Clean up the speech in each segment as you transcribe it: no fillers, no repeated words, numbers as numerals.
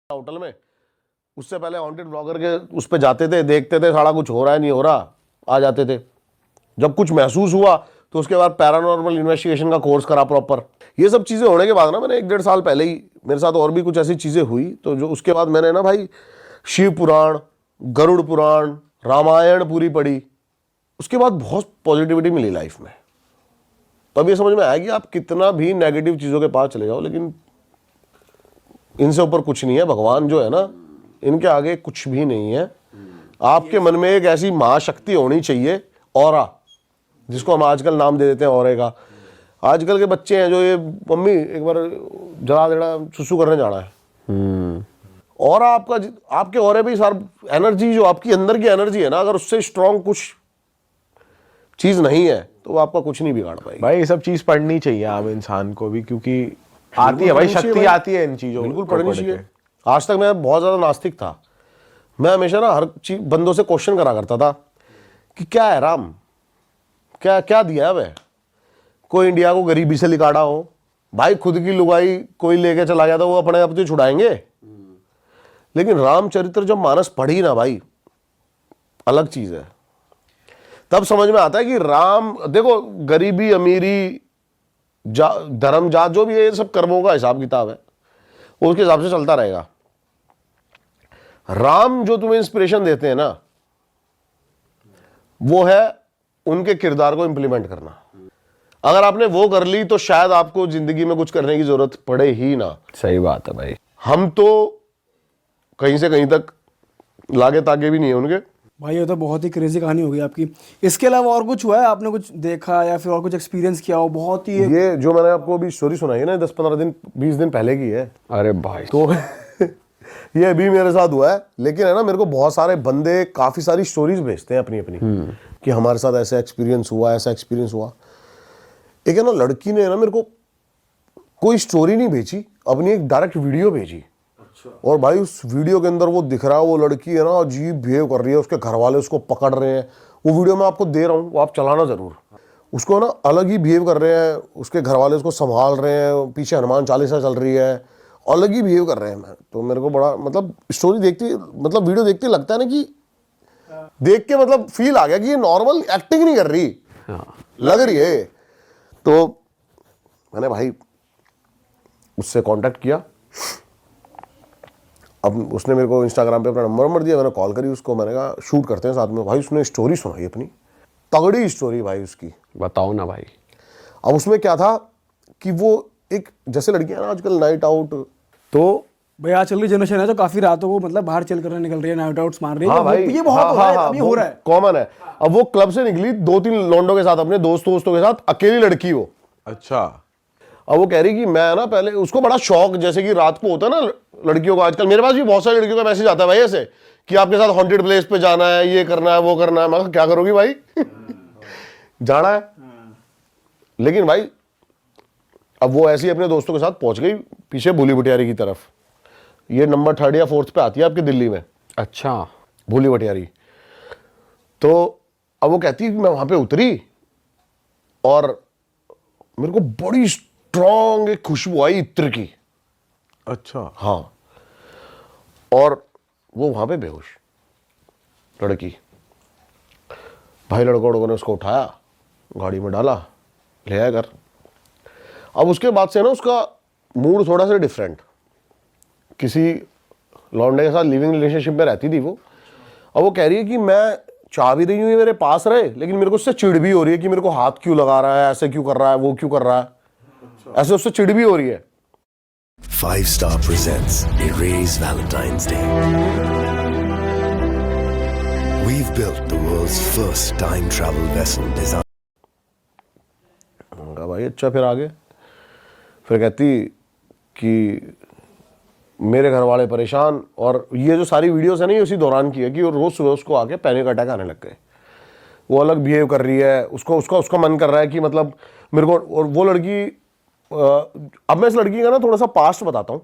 Hotel में, उससे पहले वांटेड ब्लॉगर के उस पर जाते थे, देखते थे सारा कुछ हो रहा है नहीं हो रहा, आ जाते थे। जब कुछ महसूस हुआ तो उसके बाद पैरानॉर्मल इन्वेस्टिगेशन का कोर्स करा प्रॉपर। ये सब चीज़ें होने के बाद ना मैंने 1-1.5 साल पहले ही मेरे साथ और भी कुछ ऐसी चीज़ें हुई, तो जो उसके बाद मैंने ना भाई शिव पुराण, गरुड़ पुराण, रामायण पूरी पढ़ी। उसके बाद बहुत पॉजिटिविटी मिली लाइफ में। तब ये समझ में आया कि आप कितना भी नेगेटिव चीज़ों के पास चले जाओ, लेकिन इनसे ऊपर कुछ नहीं है। भगवान जो है ना, इनके आगे कुछ भी नहीं है। आपके मन में एक ऐसी महाशक्ति होनी चाहिए, ऑरा, जिसको हम आजकल नाम दे देते हैं ऑरे का। आजकल के बच्चे हैं जो ये मम्मी एक बार जरा देना सुसु करने जाना है, और आपका आपके ऑरे पे सार एनर्जी, जो आपकी अंदर की एनर्जी है ना, अगर उससे स्ट्रांग कुछ चीज नहीं है तो वो आपका कुछ नहीं बिगाड़ पाएगी। भाई ये सब चीज पढ़नी चाहिए आम इंसान को भी, क्योंकि आती है भाई, शक्ति आती है इन चीजों। बिल्कुल पढ़नी चाहिए। आज तक मैं बहुत ज्यादा नास्तिक था। मैं हमेशा ना हर चीज बंदों से क्वेश्चन करा करता था कि क्या है राम, क्या क्या दिया है वह। कोई इंडिया को गरीबी से लिकाड़ा हो, भाई खुद की लुगाई कोई लेके चला गया तो वो अपने आप तो छुड़ाएंगे, लेकिन रामचरित्र जब मानस पढ़ी ना भाई, अलग चीज है। तब समझ में आता है कि राम, देखो गरीबी अमीरी धर्म जात जो भी है, ये सब कर्मों का हिसाब किताब है, वो उसके हिसाब से चलता रहेगा। राम जो तुम्हें इंस्पिरेशन देते हैं ना, वो है उनके किरदार को इंप्लीमेंट करना। अगर आपने वो कर ली तो शायद आपको जिंदगी में कुछ करने की जरूरत पड़े ही ना। सही बात है भाई। हम तो कहीं से कहीं तक लागे तागे भी नहीं है उनके। भाई ये तो बहुत ही क्रेजी कहानी हो गई आपकी। इसके अलावा और कुछ हुआ है, आपने कुछ देखा या फिर और कुछ एक्सपीरियंस किया हो? बहुत ही ये जो मैंने आपको अभी स्टोरी सुनाई है ना, 10-15 दिन 20 दिन पहले की है। अरे भाई तो ये अभी मेरे साथ हुआ है। लेकिन है ना, मेरे को बहुत सारे बंदे काफी सारी स्टोरीज भेजते हैं अपनी अपनी, कि हमारे साथ ऐसा एक्सपीरियंस हुआ, ऐसा एक्सपीरियंस हुआ। एक है ना लड़की ने ना मेरे को कोई स्टोरी नहीं भेजी, अपनी एक डायरेक्ट वीडियो भेजी। और भाई उस वीडियो के अंदर वो दिख रहा है, वो लड़की है ना अजीब बिहेव कर रही है, उसके घर वाले उसको पकड़ रहे हैं। वो वीडियो मैं आपको दे रहा हूँ, वो आप चलाना जरूर। उसको ना अलग ही बिहेव कर रहे हैं, उसके घर वाले उसको संभाल रहे हैं, पीछे हनुमान चालीसा चल रही है, अलग ही बिहेव कर रहे हैं। तो मेरे को बड़ा मतलब स्टोरी देखती, मतलब वीडियो देखते लगता है ना कि देख के मतलब फील आ गया कि ये नॉर्मल एक्टिंग नहीं कर रही, लग रही है। तो मैंने भाई उससे कांटेक्ट किया। अब उसने मेरे को इंस्टाग्राम पे अपना नंबर दिया, मैंने कॉल करी उसको, मैंने कहा शूट करते हैं साथ में। भाई उसने स्टोरी सुनाई अपनी, तगड़ी स्टोरी भाई उसकी। बताओ ना भाई। अब उसमें क्या था कि वो एक, जैसे लड़कियां ना आजकल नाइट आउट, तो भाई आजकल की जनरेशन है जो काफी रातों को मतलब बाहर चल कर निकल रही है, नाइट आउट्स मार रही है। हाँ भाई, ये बहुत हो रहा है, अभी हो रहा है, कॉमन है। अब वो क्लब से निकली 2-3 लौंडों के साथ, अपने दोस्तों के साथ, अकेली लड़की हो। अच्छा। अब वो कह रही कि मैं ना पहले, उसको बड़ा शौक, जैसे कि रात को होता है ना लड़कियों को, आजकल मेरे पास भी बहुत सारी लड़कियों का मैसेज आता है भाई ऐसे कि आपके साथ हॉन्टेड प्लेस पे जाना है, ये करना है, वो करना है। मैं कहा क्या करोगी भाई जाना है। लेकिन भाई अब वो ऐसे ही अपने दोस्तों के साथ पहुंच गई पीछे भूली भटियारी की तरफ। ये नंबर 3rd या 4th पे आती है आपकी दिल्ली में। अच्छा। भूली भटियारी। तो अब वो कहती है कि मैं वहां पे उतरी और मेरे को बड़ी स्ट्रॉन्ग एक खुशबू आई इत्र की। अच्छा। हाँ। और वो वहां पे बेहोश लड़की। भाई लड़कों ने उसको उठाया, गाड़ी में डाला, ले आया घर। अब उसके बाद से ना उसका मूड थोड़ा सा डिफरेंट, किसी लौंडे के साथ लिविंग रिलेशनशिप में रहती थी वो। अब वो कह रही है कि मैं चाह भी रही हूँ ये मेरे पास रहे, लेकिन मेरे को उससे चिढ़ भी हो रही है कि मेरे को हाथ क्यों लगा रहा है, ऐसे क्यों कर रहा है, वो क्यों कर रहा है। ऐसे उससे चिढ़ भी हो रही है। 5 Star presents Erase Valentine's Day. We've built the world's first time travel vessel designed. भाई अच्छा, फिर आगे फिर कहती कि मेरे घर वाले परेशान, और ये जो सारी वीडियोस है ना, ये उसी दौरान की है कि रोज सुबह उसको आके पैनिक अटैक आने लग गए। वो अलग बिहेव कर रही है, उसको उसका मन कर रहा है कि मतलब मेरे को। और वो लड़की, अब मैं इस लड़की का ना थोड़ा सा पास्ट बताता हूँ।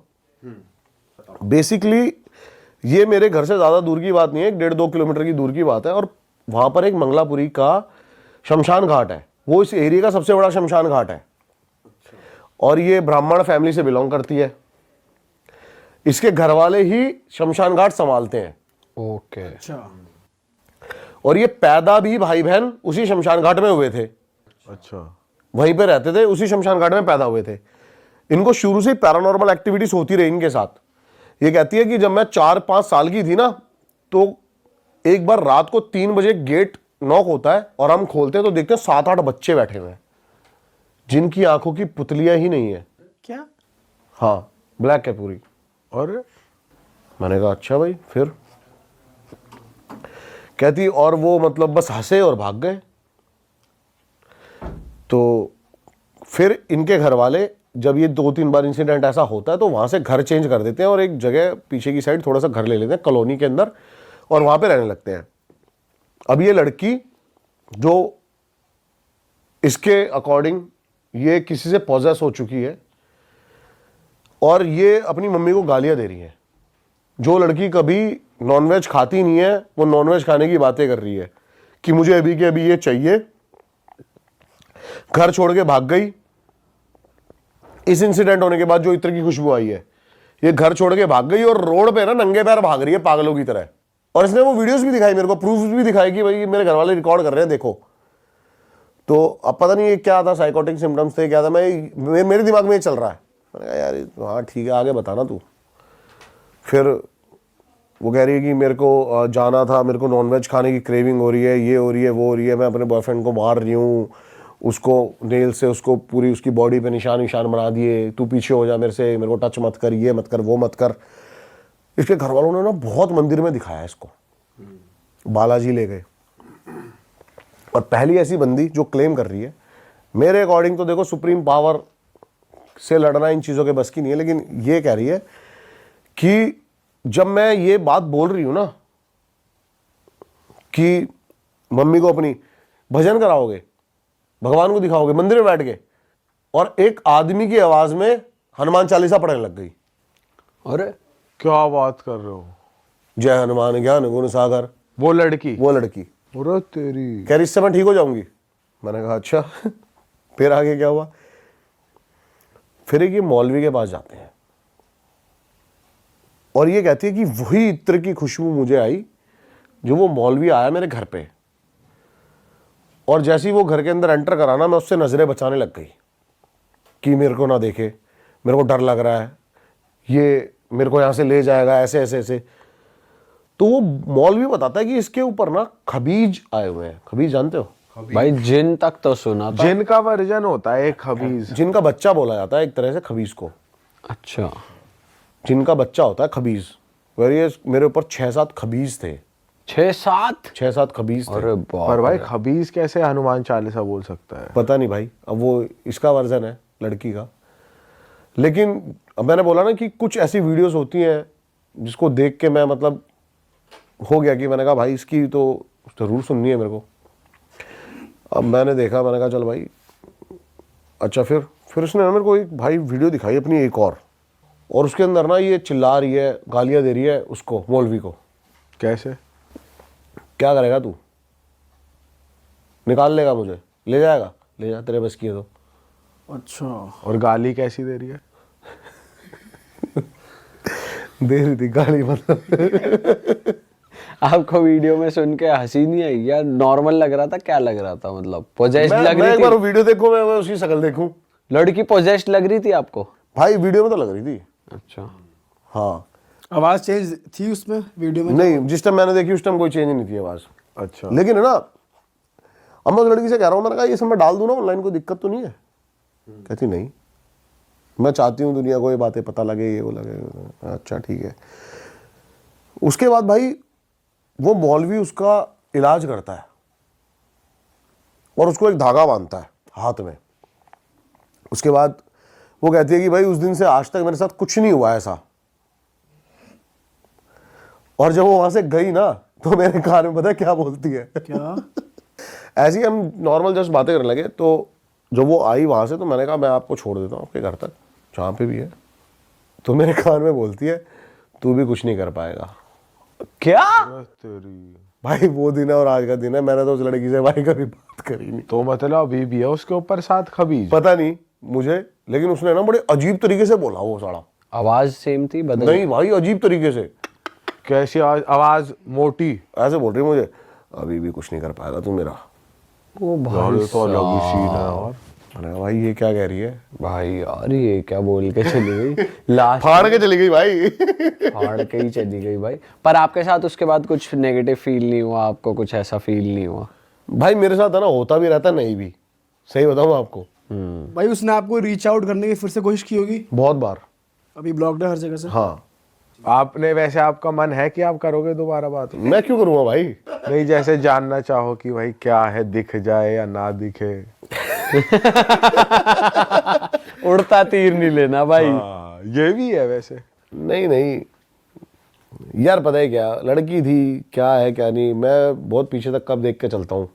बेसिकली ये मेरे घर से ज़्यादा दूर की बात नहीं है, 1.5-2 किलोमीटर की दूर की बात है। और वहाँ पर एक मंगलापुरी का शमशान घाट है, वो इस एरिया का सबसे बड़ा शमशान घाट है। और ये ब्राह्मण फैमिली से बिलोंग करती है। इसके घर वाले ही शमशान घाट संभालते हैं। ओके। अच्छा। और ये पैदा भी भाई बहन उसी शमशान घाट में हुए थे, अच्छा। वहीं पे रहते थे, उसी शमशान घाट में पैदा हुए थे। इनको शुरू से पैरानॉर्मल एक्टिविटीज होती रही इनके साथ। ये कहती है कि जब मैं 4-5 साल की थी ना, तो एक बार रात को 3 बजे गेट नॉक होता है और हम खोलते हैं तो देखते हैं 7-8 बच्चे बैठे हुए हैं जिनकी आंखों की पुतलियां ही नहीं है। क्या? हाँ, ब्लैक है पूरी। और मैंने कहा अच्छा भाई, फिर? कहती और वो मतलब बस हंसे और भाग गए। तो फिर इनके घर वाले जब ये 2-3 बार इंसिडेंट ऐसा होता है तो वहां से घर चेंज कर देते हैं और एक जगह पीछे की साइड थोड़ा सा घर ले लेते हैं कॉलोनी के अंदर और वहां पे रहने लगते हैं। अब ये लड़की जो इसके अकॉर्डिंग ये किसी से पॉजेस हो चुकी है और ये अपनी मम्मी को गालियां दे रही है। जो लड़की कभी नॉनवेज खाती नहीं है वो नॉनवेज खाने की बातें कर रही है कि मुझे अभी के अभी ये चाहिए। घर छोड़ के भाग गई। इस इंसिडेंट होने के बाद जो इत्र की खुशबू आई है, ये घर छोड़ के भाग गई और रोड पे ना नंगे पैर भाग रही है पागलों की तरह। और इसने वो वीडियोस भी दिखाई मेरे को, प्रूफ भी दिखाई कि भाई मेरे घर वाले रिकॉर्ड कर रहे हैं, देखो। तो अब पता नहीं ये क्या था, साइकोटिक सिम्टम्स थे, क्या था, मेरे दिमाग में ये चल रहा है। मैंने कहा यार हाँ ठीक है, आगे बताना तू। फिर वो कह रही है कि मेरे को जाना था, मेरे को नॉनवेज खाने की क्रेविंग हो रही है, ये हो रही है, वो हो रही है, मैं अपने बॉयफ्रेंड को मार रही हूँ, उसको नेल से उसको पूरी उसकी बॉडी पे निशान निशान बना दिए, तू पीछे हो जा मेरे से, मेरे को टच मत कर, ये मत कर, वो मत कर। इसके घर वालों ने ना बहुत मंदिर में दिखाया इसको, बालाजी ले गए। और पहली ऐसी बंदी जो क्लेम कर रही है, मेरे अकॉर्डिंग तो देखो सुप्रीम पावर से लड़ना इन चीज़ों के बस की नहीं है, लेकिन ये कह रही है कि जब मैं ये बात बोल रही हूं ना कि मम्मी को अपनी भजन कराओगे, भगवान को दिखाओगे मंदिर में बैठ के, और एक आदमी की आवाज में हनुमान चालीसा पढ़ने लग गई। अरे क्या बात कर रहे हो? जय हनुमान ज्ञान गुण सागर। वो लड़की? वो लड़की अरे तेरी। कह रही इससे मैं ठीक हो जाऊंगी। मैंने कहा अच्छा। फिर आगे क्या हुआ? फिर एक ये मौलवी के पास जाते हैं और ये कहती है कि वही इत्र की खुशबू मुझे आई जो वो मौलवी आया मेरे घर पे, और जैसे ही वो घर के अंदर एंटर कराना, मैं उससे नजरें बचाने लग गई कि मेरे को ना देखे, मेरे को डर लग रहा है, ये मेरे को यहां से ले जाएगा, ऐसे ऐसे ऐसे। तो वो मौलवी बताता है कि इसके ऊपर ना खबीज आए हुए हैं। खबीज जानते हो? भाई जिन तक तो सुना था। जिन का वर्जन होता है एक खबीज, जिनका बच्चा बोला जाता है एक तरह से खबीज को। अच्छा। जिनका बच्चा होता है खबीज। वेरियस मेरे ऊपर 6-7 खबीज थे। 6-7 खबीज थे। अरे बाप पर भाई रे। खबीज कैसे हनुमान चालीसा बोल सकता है? पता नहीं भाई, अब वो इसका वर्जन है लड़की का। लेकिन अब मैंने बोला ना कि कुछ ऐसी वीडियोस होती हैं जिसको देख के मैं मतलब हो गया कि मैंने कहा भाई इसकी तो जरूर सुननी है मेरे को। अब मैंने देखा, मैंने कहा चल भाई अच्छा। फिर उसने ना मेरे को एक भाई वीडियो दिखाई अपनी एक और उसके अंदर ना ये चिल्ला रही है, गालियां दे रही है उसको, मौलवी को। कैसे? क्या करेगा तू? निकाल लेगा मुझे, ले जाएगा, ले जा, तेरे बस की है तो। अच्छा। और गाली कैसी दे रही है? दे रही थी गाली मतलब। आपको वीडियो में सुन के हंसी नहीं आई या नॉर्मल लग रहा था? क्या लग रहा था? मतलब पोजेस्ड लग मैं रही एक बार थी? वीडियो देखूं, मैं उसकी शक्ल देखूं। लड़की पोजेस्ड लग रही थी आपको? भाई वीडियो में तो लग रही थी। अच्छा। हाँ। आवाज चेंज थी उसमें वीडियो में? नहीं, जिस टाइम मैंने देखी उस टाइम कोई चेंज नहीं थी आवाज। अच्छा। लेकिन है ना, अब मैं उस लड़की से कह रहा हूँ, मैंने कहा ये सब मैं डाल दूं ना ऑनलाइन, कोई दिक्कत तो नहीं है? कहती नहीं, मैं चाहती हूँ दुनिया को ये बातें पता लगे, ये वो लगे। अच्छा ठीक है। उसके बाद भाई वो मौलवी उसका इलाज करता है और उसको एक धागा बांधता है हाथ में। उसके बाद वो कहती है कि भाई उस दिन से आज तक मेरे साथ कुछ नहीं हुआ ऐसा। और जब वो वहां से गई ना तो मेरे कान में पता है क्या बोलती है? क्या? ऐसे ही हम नॉर्मल जस्ट बातें करने लगे, तो जब वो आई वहां से तो मैंने कहा मैं आपको छोड़ देता हूँ आपके घर तक जहाँ पे भी है। तो मेरे कान में बोलती है तू भी कुछ नहीं कर पाएगा। क्या? तेरी। भाई वो दिन है और आज का दिन है, मैंने तो उस लड़की से भाई कभी बात करी नहीं। तो मतलब अभी भी है उसके ऊपर 7 खबीज? पता नहीं मुझे, लेकिन उसने ना बड़े अजीब तरीके से बोला वो साला। आवाज सेम थी, बदल नहीं भाई, अजीब तरीके से कैसी आवाज मोटी। ऐसे बोल रही है मुझे, अभी भी कुछ नहीं कर पाएगा तू मेरा। ओ यार ये तो अलग ही सीन है। और मैंने कहा भाई ये क्या कह रही है, भाई यार ये क्या बोल के चली गई लास्ट फाड़ के चली गई भाई। फाड़ के ही चली गई भाई। पर आपके साथ उसके बाद कुछ नेगेटिव फील नहीं हुआ आपको, कुछ ऐसा फील नहीं हुआ? भाई मेरे साथ है ना, होता भी रहता नहीं भी, सही बताऊँ आपको, भाई उसने आपको रीच आउट करने की फिर से कोशिश की होगी? बहुत बार। अभी ब्लॉक्ड है हर जगह से। हाँ, आपने वैसे आपका मन है कि आप करोगे दोबारा बात? मैं क्यों करूँगा भाई। नहीं, जैसे जानना चाहो कि भाई क्या है, दिख जाए या ना दिखे। उड़ता तीर नहीं लेना भाई। हाँ, ये भी है वैसे। नहीं नहीं यार, पता है क्या, लड़की थी, क्या है क्या नहीं, मैं बहुत पीछे तक कब देख के चलता हूँ,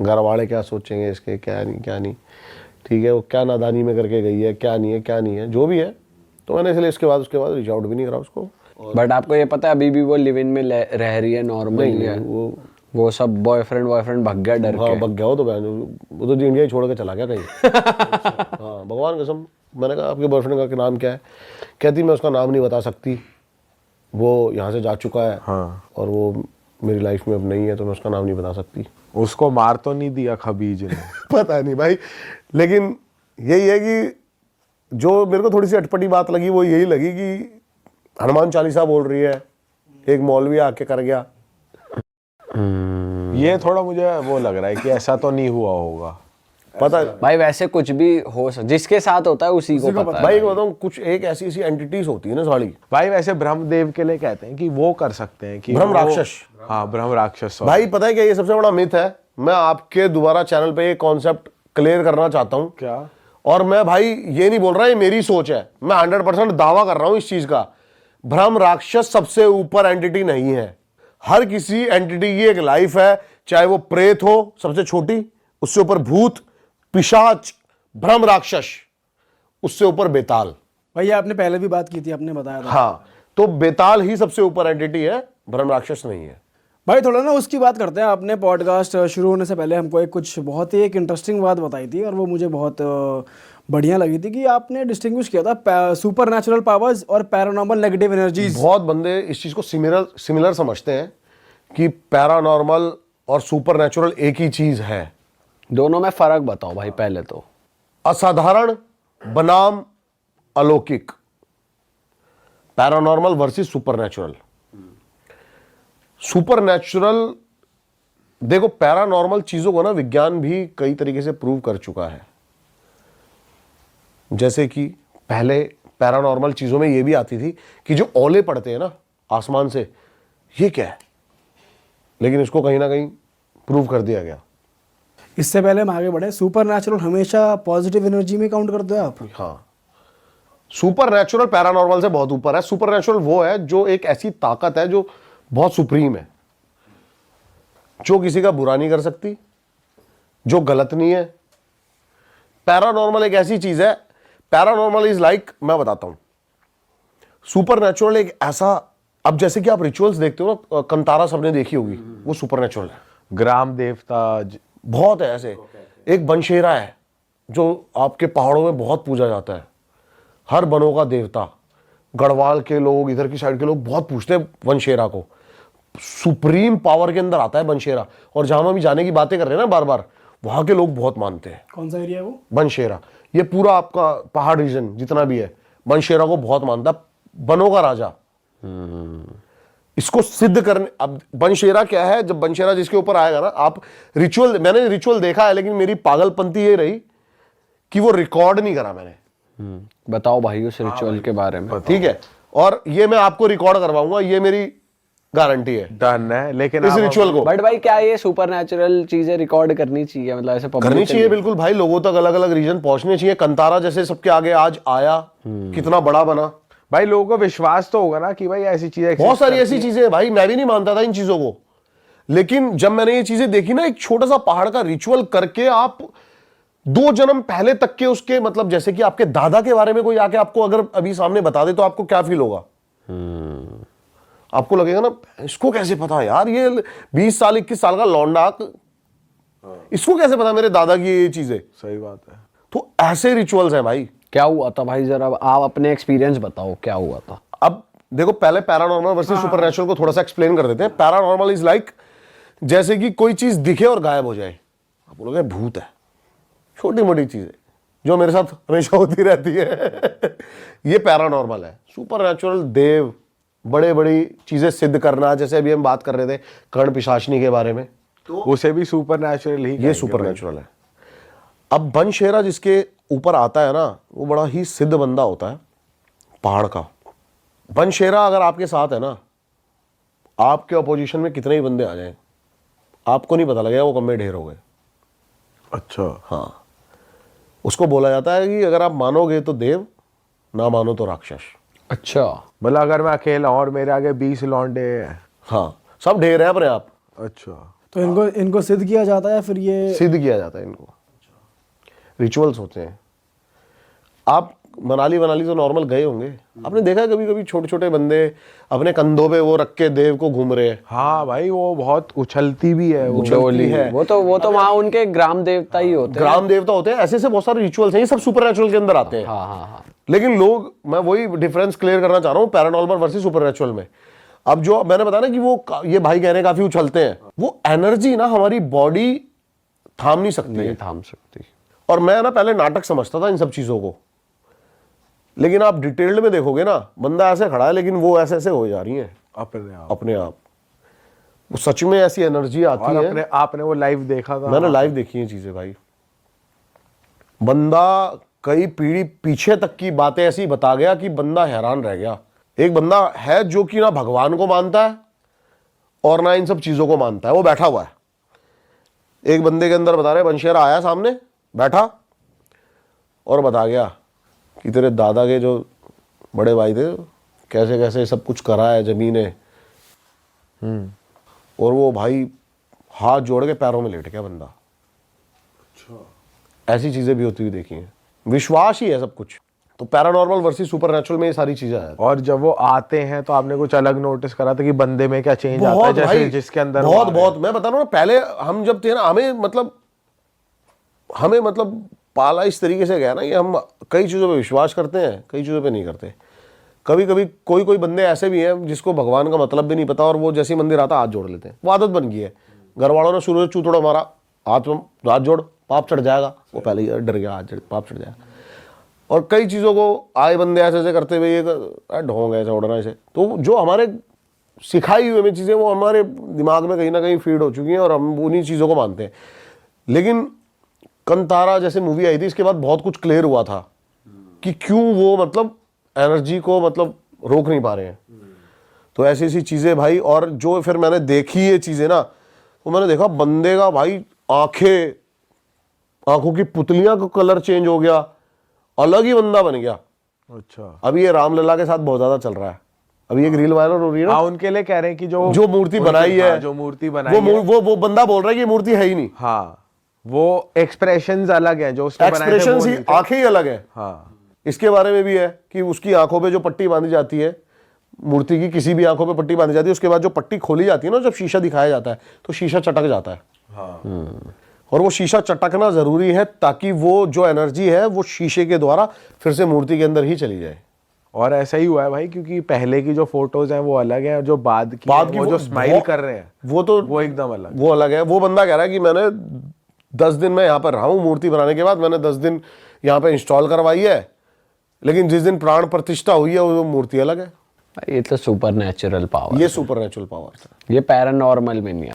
घर वाले क्या सोचेंगे इसके, क्या नहीं क्या नहीं, ठीक है, वो क्या नादानी में करके गई है, क्या नहीं है क्या नहीं है, जो भी है। तो मैंने इसलिए उसके बाद रीच आउट भी नहीं करा उसको। बट आपको ये पता है अभी भी वो लिव इन में रह रही है, नॉर्मल ही है? वो सब बॉयफ्रेंड भग गया डर हाँ के। भग गया वो तो, वो तो इंडिया ही छोड़ के चला गया कहीं। हाँ भगवान कसम। मैंने कहा आपके बॉयफ्रेंड का नाम क्या है, कहती मैं उसका नाम नहीं बता सकती, वो यहाँ से जा चुका है। हाँ। और वो मेरी लाइफ में अब नहीं है, तो मैं उसका नाम नहीं बता सकती। उसको मार तो नहीं दिया खबीज ने? पता नहीं भाई, लेकिन यही है कि जो मेरे को थोड़ी सी अटपटी बात लगी वो यही लगी कि हनुमान चालीसा बोल रही है, एक मौलवी आके कर गया। ये थोड़ा मुझे वो लग रहा है कि ऐसा तो नहीं हुआ होगा। पता है भाई वैसे कुछ भी हो जिसके साथ होता है उसी को पता है। भाई, बताऊँ कुछ एक ऐसी ऐसी एंटिटीज होती है ना साली। भाई वैसे ब्रह्मदेव के लिए कहते हैं कि वो कर सकते हैं कि ब्रह्म वो- राक्षस। हाँ, ब्रह्म राक्षस। भाई पता है क्या, ये सबसे बड़ा मिथ है। मैं आपके दोबारा चैनल पे ये कॉन्सेप्ट क्लियर करना चाहता हूँ। क्या? और मैं भाई ये नहीं बोल रहा, ये मेरी सोच है, मैं 100% दावा कर रहा हूं इस चीज का। ब्रह्म राक्षस सबसे ऊपर एंटिटी नहीं है। हर किसी एंटिटी की एक लाइफ है, चाहे वो प्रेत हो सबसे छोटी, उससे ऊपर भूत, पिशाच, ब्रह्म राक्षस, उससे ऊपर बेताल। भाई आपने पहले भी बात की थी, आपने बताया था। हाँ, तो बेताल ही सबसे ऊपर एंटिटी है, ब्रह्म राक्षस नहीं है। भाई थोड़ा ना उसकी बात करते हैं। आपने पॉडकास्ट शुरू होने से पहले हमको बहुत ही इंटरेस्टिंग बात बताई थी, और वो मुझे बहुत बढ़िया लगी थी कि आपने डिस्टिंग्विश किया था सुपर नेचुरल पावर्स और पैरानॉर्मल नेगेटिव एनर्जीज। बहुत बंदे इस चीज को सिमिलर समझते हैं कि पैरानॉर्मल और सुपर नेचुरल एक ही चीज है। दोनों में फर्क बताओ भाई पहले तो। असाधारण बनाम अलौकिक, पैरानॉर्मल वर्सेस सुपरनैचुरल। सुपरनैचुरल, देखो पैरानॉर्मल चीजों को ना विज्ञान भी कई तरीके से प्रूव कर चुका है। जैसे कि पहले पैरानॉर्मल चीजों में ये भी आती थी कि जो ओले पड़ते हैं ना आसमान से, ये क्या है, लेकिन इसको कहीं ना कहीं प्रूव कर दिया गया। इससे पहले हम आगे बढ़े, सुपर नेचुरल हमेशा पॉजिटिव एनर्जी में काउंट करते हो आप? हाँ, सुपर नेचुरल पैरानॉर्मल से बहुत ऊपर है। सुपर नेचुरल वो है जो एक ऐसी ताकत है जो बहुत सुप्रीम है, जो किसी का बुरा नहीं कर सकती, जो गलत नहीं है। पैरानॉर्मल एक ऐसी चीज है, पैरानॉर्मल इज लाइक, मैं बताता हूं, सुपर नेचुरल एक ऐसा, अब जैसे कि आप रिचुअल्स देखते हो ना, कंतारा सबने देखी होगी, वो सुपर नेचुरल है। ग्राम देवता बहुत है ऐसे। एक बनशेरा है जो आपके पहाड़ों में बहुत पूजा जाता है, हर बनों का देवता। गढ़वाल के लोग, इधर की साइड के लोग बहुत पूछते हैं बनशेरा को। सुप्रीम पावर के अंदर आता है बनशेरा, और जहां हम अभी जाने की बातें कर रहे हैं ना बार बार, वहां के लोग बहुत मानते हैं। कौन सा एरिया है वो? बनशेरा, ये पूरा आपका पहाड़ रीजन जितना भी है, बनशेरा को बहुत मानता है, बनों का राजा। इसको सिद्ध करने, अब बनशेरा क्या है, जब बनशेरा जिसके ऊपर आएगा ना, आप रिचुअल, मैंने रिचुअल देखा है, लेकिन मेरी पागलपंती ये रही कि वो रिकॉर्ड नहीं करा मैंने। बताओ भाई उस रिचुअल के बारे में। ठीक है, और ये मैं आपको रिकॉर्ड करवाऊंगा, ये मेरी गारंटी है। डन है, लेकिन इस आप- रिचुअल को बट भाई क्या ये सुपर नेचुरल चीजें रिकॉर्ड करनी चाहिए, मतलब ऐसे public करनी में चाहिए बिल्कुल भाई, लोगों तक अलग अलग रीजन पहुंचने चाहिए। कंतारा जैसे सबके आगे आज आया, कितना बड़ा बना। भाई लोगों को विश्वास तो होगा ना कि भाई ऐसी चीजें बहुत exist सारी करती ऐसी हैं। चीजें हैं भाई, मैं भी नहीं मानता था इन चीजों को, लेकिन जब मैंने ये चीजें देखी ना, एक छोटा सा पहाड़ का रिचुअल करके आप 2 जन्म पहले तक के उसके, मतलब जैसे कि आपके दादा के बारे में कोई आके आपको अगर अभी सामने बता दे तो आपको क्या फील होगा? आपको लगेगा ना, इसको कैसे पता यार, ये 20 साल 21 साल का लौंडा, इसको कैसे पता मेरे दादा की ये चीजें? सही बात है। तो ऐसे रिचुअल्स हैं भाई। क्या हुआ था भाई, जरा आप अपने एक्सपीरियंस बताओ क्या हुआ था। अब देखो, पहले पैरानॉर्मल वर्सेस सुपरनैचुरल को थोड़ा सा एक्सप्लेन कर देते हैं। पैरानॉर्मल इज लाइक जैसे कि कोई चीज दिखे और गायब हो जाए, आप बोलोगे भूत है, छोटी मोटी चीजें जो मेरे साथ हमेशा होती रहती है ये पैरानॉर्मल है। सुपरनैचुरल देव, बड़े बड़ी चीजें सिद्ध करना, जैसे अभी हम बात कर रहे थे कर्ण पिशाचनी के बारे में, तो उसे भी सुपर नेचुरल ही ये सुपरनैचुरल है। अब बनशेरा जिसके ऊपर आता है ना, वो बड़ा ही सिद्ध बंदा होता है पहाड़ का। बनशेरा अगर आपके साथ है ना, आपके अपोजिशन में कितने ही बंदे आ जाएं, आपको नहीं पता लगेगा वो कब में ढेर हो गए। अच्छा, हाँ, उसको बोला जाता है कि अगर आप मानोगे तो देव, ना मानो तो राक्षस। अच्छा, मतलब अगर मैं अकेला हूं और मेरे आगे 20 लौंडे हैं। हाँ, सब ढेर है अपने आप, अच्छा, तो इनको सिद्ध किया जाता है, फिर ये सिद्ध किया जाता है इनको। रिचुअल्स होते हैं। आप मनाली तो नॉर्मल गए होंगे, आपने देखा है कभी कभी छोटे छोटे बंदे अपने कंधों पे वो रख के देव को घूम रहे हैं। हाँ भाई, वो बहुत उछलती भी है वो। उछलती है। वो तो वहाँ उनके ग्राम देवता ही होते हैं। ग्राम देवता होते हैं, ऐसे ऐसे बहुत सारे रिचुअल्स हैं, ये सब सुपरनैचुरल के अंदर आते हैं। हाँ हाँ हाँ। लेकिन लोग, मैं वही डिफरेंस क्लियर करना चाह रहा हूँ पैरानॉर्मल वर्सेस सुपरनैचुरल में। अब जो मैंने बताया ना कि वो ये भाई कह रहे हैं काफी उछलते हैं, वो एनर्जी ना हमारी बॉडी थाम नहीं सकती नहीं है। थाम सकती। और मैं ना पहले नाटक समझता था इन सब चीजों को, लेकिन आप डिटेल्ड में देखोगे ना, बंदा ऐसे खड़ा है लेकिन वो ऐसे ऐसे हो जा रही है अपने आप। वो सच में ऐसी एनर्जी आती और है। आपने वो लाइव देखा था? मैंने लाइव देखी है चीजें भाई। बंदा कई पीढ़ी पीछे तक की बातें ऐसी बता गया कि बंदा हैरान रह गया। एक बंदा है जो कि ना भगवान को मानता है और ना इन सब चीजों को मानता है, वो बैठा हुआ है। एक बंदे के अंदर बता रहे, बनशेरा आया सामने, बैठा और बता गया कि तेरे दादा के जो बड़े भाई थे कैसे कैसे सब कुछ करा है जमीने। और वो भाई हाथ जोड़ के पैरों में लेट गया बंदा। ऐसी चीजें भी होती हुई देखी हैं। विश्वास ही है सब कुछ। तो पैरानॉर्मल वर्सेस सुपरनैचुरल में ये सारी चीजें हैं। और जब वो आते हैं तो आपने कुछ अलग नोटिस करा था कि बंदे में क्या चेंज आता है, जैसे भाई, जिसके अंदर वो आ रहे बहुत मैं बता रहा हूँ ना, पहले हम जब थे ना, हमें मतलब पाला इस तरीके से गया ना कि हम कई चीज़ों पे विश्वास करते हैं, कई चीज़ों पे नहीं करते। कभी कभी कोई बंदे ऐसे भी हैं जिसको भगवान का मतलब भी नहीं पता, और वो जैसे मंदिर आता हाथ जोड़ लेते हैं। वो आदत बन गई है। घर वालों ने शुरू से चूतड़ा मारा, हाथ जोड़, पाप चढ़ जाएगा। वो पहले ही डर गया, हाथ पाप चढ़ जाएगा। और कई चीज़ों को आए बंदे ऐसे ऐसे करते हुए, ये ढोंग ऐसे उड़ना ऐसे। तो जो हमारे सिखाई हुई हमें चीज़ें वो हमारे दिमाग में कहीं ना कहीं फीड हो चुकी हैं और हम उन्हीं चीज़ों को मानते हैं। लेकिन कंतारा जैसे मूवी आई थी, इसके बाद बहुत कुछ क्लियर हुआ था कि क्यों वो मतलब एनर्जी को मतलब रोक नहीं पा रहे हैं। तो ऐसी ऐसी चीज़ें भाई। और जो फिर मैंने देखी ये चीज़ें ना, तो मैंने देखा बंदे का भाई आंखों की पुतलियां का कलर चेंज हो गया, अलग ही बंदा बन गया। अच्छा, अभी ये रामलला के साथ बहुत ज्यादा चल रहा है। अभी एक रील वायरल हो रही है ना, उनके लिए कह रहे हैं कि जो मूर्ति बनाई है, जो मूर्ति बनाई है, वो बंदा बोल रहा है कि ये मूर्ति है ही नहीं। हाँ, वो एक्सप्रेशंस अलग हैं जो उसने बनाए थे, एक्सप्रेशन वो ही, नहीं थे। आंखें ही अलग है। हाँ, इसके बारे में भी है कि उसकी आंखों पे जो पट्टी बांधी जाती है, मूर्ति की किसी भी आंखों पे पट्टी बांधी जाती है, उसके बाद जो पट्टी खोली जाती है ना, जब शीशा दिखाया जाता है तो शीशा चटक जाता है। हाँ। और वो शीशा चटकना जरूरी है ताकि वो जो एनर्जी है वो शीशे के द्वारा फिर से मूर्ति के अंदर ही चली जाए। और ऐसा ही हुआ है भाई, क्योंकि पहले की जो फोटोज हैं वो अलग है, और जो बाद की वो जो स्माइल कर रहे हैं वो एकदम अलग, वो अलग है। वो बंदा कह रहा है कि मैंने 10 दिन में यहाँ पर रहा हूँ, मूर्ति बनाने के बाद मैंने 10 दिन यहाँ पे इंस्टॉल करवाई है, लेकिन जिस दिन प्राण प्रतिष्ठा हुई है वो मूर्ति अलग है। ये तो सुपर नेचुरल पावर, ये सुपर नेचुरल पावर था। ये पैरानॉर्मल में नहीं